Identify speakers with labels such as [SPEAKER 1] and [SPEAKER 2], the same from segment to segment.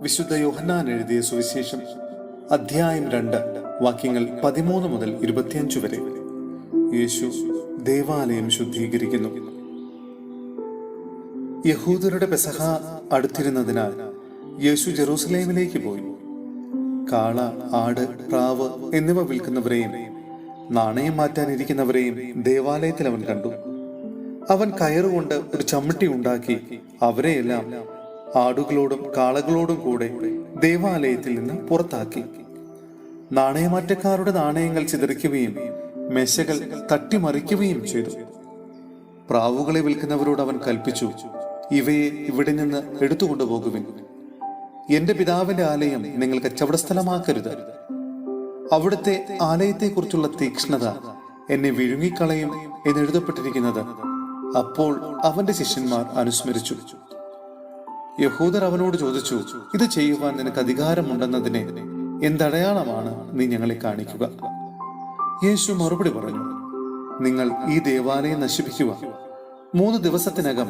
[SPEAKER 1] വിശുദ്ധ യോഹന്നാൻ എഴുതിയ സുവിശേഷം അധ്യായം 2 വാക്യങ്ങൾ 13 മുതൽ 25 വരെ. യേശു ദേവാലയം ശുദ്ധീകരിക്കുന്നു. യഹൂദരുടെ പെസഹ അടുത്തിരുന്നതിനാൽ യേശു ജെറൂസലേമിലേക്ക് പോയി. കാള, ആട്, പ്രാവ് എന്നിവ വിൽക്കുന്നവരെയും നാണയം മാറ്റാനിരിക്കുന്നവരെയും ദേവാലയത്തിൽ അവൻ കണ്ടു. അവൻ കയറുകൊണ്ട് ഒരു ചമ്മട്ടി ഉണ്ടാക്കി അവരെയെല്ലാം ആടുകളോടും കാളകളോടും കൂടെ ദേവാലയത്തിൽ നിന്ന് പുറത്താക്കി. നാണയമാറ്റക്കാരുടെ നാണയങ്ങൾ ചിതറിക്കുകയും മേശകൾ തട്ടിമറിക്കുകയും ചെയ്തു. പ്രാവുകളെ വിൽക്കുന്നവരോട് അവൻ കൽപ്പിച്ചു, ഇവയെ ഇവിടെ നിന്ന് എടുത്തുകൊണ്ടുപോകുവിൻ. എന്റെ പിതാവിന്റെ ആലയം നിങ്ങൾ കച്ചവട സ്ഥലമാക്കരുത്. അവിടുത്തെ ആലയത്തെക്കുറിച്ചുള്ള തീക്ഷ്ണത എന്നെ വിഴുങ്ങിക്കളയും എന്നെഴുതപ്പെട്ടിരിക്കുന്നത് അപ്പോൾ അവന്റെ ശിഷ്യന്മാർ അനുസ്മരിച്ചു. യഹൂദർ അവനോട് ചോദിച്ചു, ഇത് ചെയ്യുവാൻ നിനക്ക് അധികാരമുണ്ടെന്നതിനെ എന്തടയാളമാണ് നീ ഞങ്ങളെ കാണിക്കുക? യേശു മറുപടി പറഞ്ഞു, നിങ്ങൾ ഈ ദേവാലയം നശിപ്പിക്കുക, 3 ദിവസത്തിനകം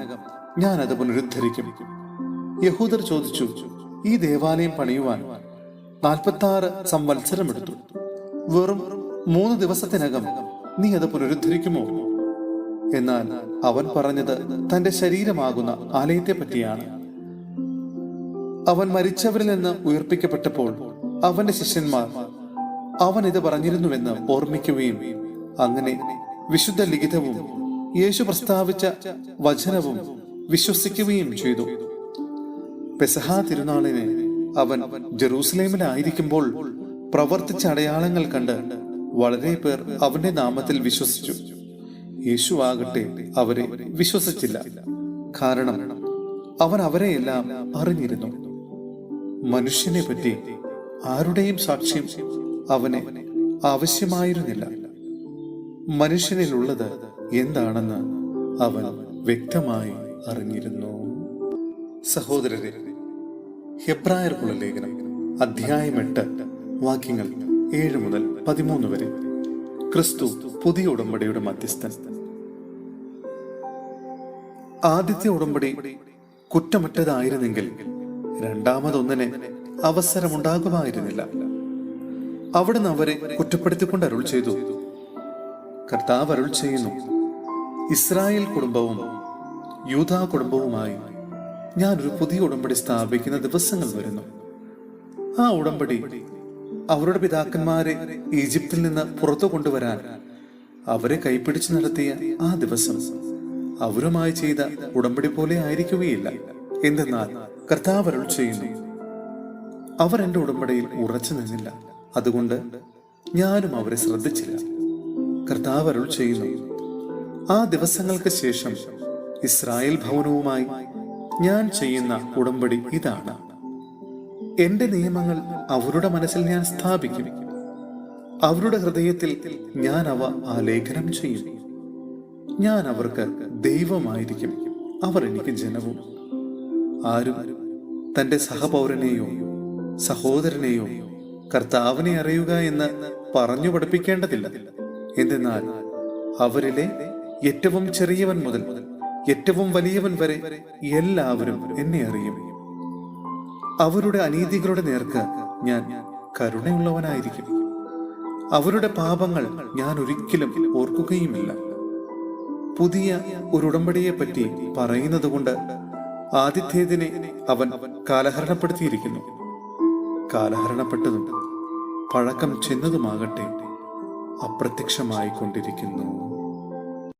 [SPEAKER 1] ഞാൻ അത് പുനരുദ്ധരിക്കും. യഹൂദർ ചോദിച്ചു, ഈ ദേവാലയം പണിയുവാൻ 46 സംവത്സരമെടുത്തു. വെറും 3 ദിവസത്തിനകം നീ അത് പുനരുദ്ധരിക്കുമോ? എന്നാൽ അവൻ പറഞ്ഞത് തന്റെ ശരീരമാകുന്ന ആലയത്തെ പറ്റിയാണ്. അവൻ മരിച്ചവരിൽ നിന്ന് ഉയർപ്പിക്കപ്പെട്ടപ്പോൾ അവന്റെ ശിഷ്യന്മാർ അവൻ ഇത് പറഞ്ഞിരുന്നുവെന്ന് ഓർമ്മിക്കുകയും അങ്ങനെ വിശുദ്ധ ലിഖിതവും യേശു പ്രസ്താവിച്ച വചനവും വിശ്വസിക്കുകയും ചെയ്തു. പെസഹ തിരുനാളിന് അവൻ ജെറൂസലേമിലായിരിക്കുമ്പോൾ പ്രവർത്തിച്ച അടയാളങ്ങൾ കണ്ട് വളരെ പേർ അവന്റെ നാമത്തിൽ വിശ്വസിച്ചു. യേശു ആകട്ടെ അവരെ വിശ്വസിച്ചില്ല, കാരണം അവൻ അവരെയെല്ലാം അറിഞ്ഞിരുന്നു. മനുഷ്യനെ പറ്റി ആരുടെയും സാക്ഷ്യം അവന് ആവശ്യമായിരുന്നില്ല. മനുഷ്യനിലുള്ളത് എന്താണെന്ന് അവൻ വ്യക്തമായി അറിഞ്ഞിരുന്നു. സഹോദരരെ, ഹെബ്രായർക്കുള്ള ലേഖനം അധ്യായം 8 വാക്യങ്ങൾ 7 മുതൽ 13 വരെ. ക്രിസ്തു പുതിയ ഉടമ്പടിയുടെ മധ്യസ്ഥൻ. ആദ്യത്തെ ഉടമ്പടി കുറ്റമറ്റതായിരുന്നെങ്കിൽ രണ്ടാമതൊന്നിന് അവസരമുണ്ടാകുമായിരുന്നില്ല. അവിടുന്ന് അവരെ കുറ്റപ്പെടുത്തിക്കൊണ്ട് അരുൾ ചെയ്തു. കർത്താവ് അരുൾ ചെയ്യുന്നു, ഇസ്രായേൽ കുടുംബവും യൂദാ കുടുംബവുമായി ഞാനൊരു പുതിയ ഉടമ്പടി സ്ഥാപിക്കുന്ന ദിവസങ്ങൾ വരുന്നു. ആ ഉടമ്പടി അവരുടെ പിതാക്കന്മാരെ ഈജിപ്തിൽ നിന്ന് പുറത്തു കൊണ്ടുവരാൻ അവരെ കൈപ്പിടിച്ചു നടത്തിയ ആ ദിവസം അവരുമായി ചെയ്ത ഉടമ്പടി പോലെ ആയിരിക്കുകയില്ല. എന്തെന്നാൽ കർത്താവ് അരുൾ ചെയ്യുന്നു, അവർ എന്റെ ഉടമ്പടിയിൽ ഉറച്ചു നിന്നില്ല, അതുകൊണ്ട് ഞാനും അവരെ ശ്രദ്ധിച്ചില്ല. കർത്താവ് അരുൾ ചെയ്യുന്നു, ആ ദിവസങ്ങൾക്ക് ശേഷം ഇസ്രായേൽ ഭവനവുമായി ഞാൻ ചെയ്യുന്ന ഉടമ്പടി ഇതാണ്. എന്റെ നിയമങ്ങൾ അവരുടെ മനസ്സിൽ ഞാൻ സ്ഥാപിക്കും, അവരുടെ ഹൃദയത്തിൽ ഞാൻ അവ ആലേഖനം ചെയ്യും. ഞാൻ അവർക്ക് ദൈവമായിരിക്കും, അവർ എനിക്ക് ജനവും. ആരും തന്റെ സഹപൗരനെയോ സഹോദരനെയോ കർത്താവിനെ അറിയുക എന്ന് പറഞ്ഞു പഠിപ്പിക്കേണ്ടതില്ല. എന്തെന്നാൽ അവരിലെ ഏറ്റവും ചെറിയവൻ മുതൽ ഏറ്റവും വലിയവൻ വരെ എല്ലാവരും എന്നെ അറിയും. അവരുടെ അനീതികളുടെ നേർക്ക് ഞാൻ കരുണയുള്ളവനായിരിക്കും. അവരുടെ പാപങ്ങൾ ഞാൻ ഒരിക്കലും ഓർക്കുകയുമില്ല. പുതിയ ഒരു ഉടമ്പടിയെ പറ്റി പറയുന്നത് കൊണ്ട് ആദ്യത്തേതിനെ അവൻ കാലഹരണപ്പെടുത്തിയിരിക്കുന്നു. കാലഹരണപ്പെട്ടതും പഴക്കം ചെന്നതുമാകട്ടെ അപ്രത്യക്ഷമായി കൊണ്ടിരിക്കുന്നു.